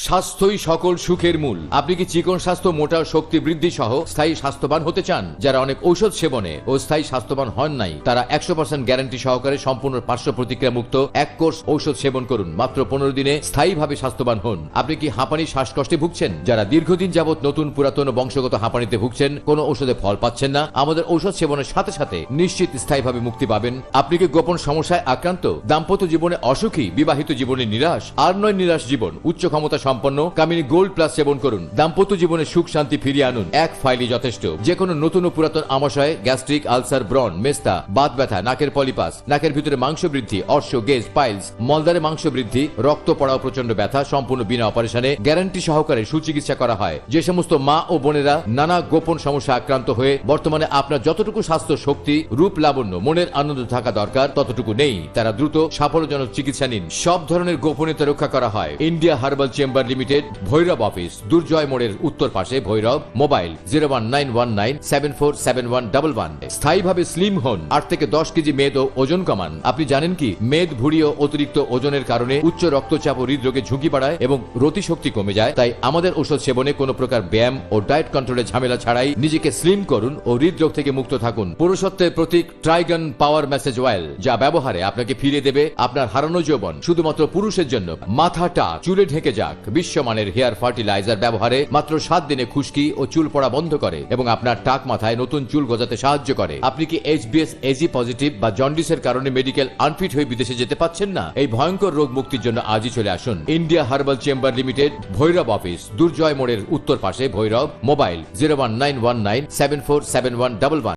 স্বাস্থ্যই সকল সুখের মূল। আপনি কি চিকন স্বাস্থ্য, মোটা, শক্তি বৃদ্ধি সহ স্থায়ী স্বাস্থ্যবান হতে চান? যারা অনেক ঔষধ সেবনে ও স্থায়ী স্বাস্থ্যবান হন নাই, তারা 100% গ্যারান্টি সহকারে সম্পূর্ণ পার্শ্ব প্রতিক্রিয়া মুক্ত এক কোর্স ঔষধ সেবন করুন। মাত্র 15 দিনে স্থায়ীভাবে স্বাস্থ্যবান হন। আপনি কি হাঁপানি, শ্বাসকষ্টে ভুগছেন? যারা দীর্ঘদিন যাবত নতুন, পুরাতন ও বংশগত হাঁপানিতে ভুগছেন, কোনো ঔষধে ফল পাচ্ছেন না, আমাদের ঔষধ সেবনের সাথে সাথে নিশ্চিত স্থায়ীভাবে মুক্তি পাবেন। আপনি কি গোপন সমস্যায় আক্রান্ত? দাম্পত্য জীবনে অসুখী? বিবাহিত জীবনে নিরাশ? আর নয় নিরাশ জীবন। উচ্চ ক্ষমতা সম্পন্ন কামিনী গোল্ড প্লাস সেবন করুন। দাম্পত্য জীবনে সুখ শান্তি ফিরিয়ে আনুন। এক ফাইলই যথেষ্ট। যে কোনো নতুন ও পুরাতন আমাশয়, গ্যাস্ট্রিক, আলসার, ব্রণ, মেস্তা, বাত ব্যথা, নাকের পলিপাস, নাকের ভিতরে মাংস বৃদ্ধি, অর্শ, গেজ, পাইলস, মলদারে মাংস বৃদ্ধি, রক্ত পড়া ও প্রচন্ড ব্যথা সম্পূর্ণ বিনা অপারেশনে গ্যারান্টি সহকারে সুচিকিৎসা করা হয়। যে সমস্ত মা ও বোনেরা নানা গোপন সমস্যা আক্রান্ত হয়ে বর্তমানে আপনার যতটুকু স্বাস্থ্য, শক্তি, রূপ, লাবণ্য, মনের আনন্দ থাকা দরকার ততটুকু নেই, তারা দ্রুত সাফল্যজনক চিকিৎসা নিন। সব ধরনের গোপনীয়তা রক্ষা করা হয়। India herbal chamber limited, Bhairab office, Durjoy মোড়ের উত্তর পাশে, ভৈরব। মোবাইল 01919747111। স্থায়ীভাবে স্লিম হন। 8 থেকে 10 কেজি মেদ ও ওজন কমান। আপনি জানেন কি মেদ, ভুঁড়ি ও অতিরিক্ত ওজনের কারণে উচ্চ রক্তচাপ ও হৃদরোগের ঝুঁকি বাড়ায় এবং রতি শক্তি কমে যায়। তাই আমাদের ঔষধ সেবনে কোনো প্রকার ব্যায়াম ও ডায়েট কন্ট্রোলের ঝামেলা ছাড়াই নিজেকে স্লিম করুন ও হৃদরোগ থেকে মুক্ত থাকুন। পুরুষত্বের প্রতীক ট্রাইগন পাওয়ার ম্যাসেজ অয়েল, যা ব্যবহারে আপনাকে ফিরিয়ে দেবে আপনার হারানো যৌবন। শুধুমাত্র পুরুষের জন্য। মাথাটা চুলে ঢেকে যাক। বিশ্বমানের হেয়ার ফার্টিলাইজার ব্যবহারে মাত্র 7 দিনে খুশকি ও চুল পড়া বন্ধ করে এবং আপনার টাক মাথায় নতুন চুল গজাতে সাহায্য করে। আপনি কি HbS AG পজিটিভ বা জন্ডিসের কারণে মেডিকেল আনফিট হয়ে বিদেশে যেতে পাচ্ছেন না? এই ভয়ঙ্কর রোগ মুক্তির জন্য আজই চলে আসুন। India herbal chamber limited, Bhairab office, Durjoy মোড়ের উত্তর পাশে, ভৈরব। মোবাইল 01919747111।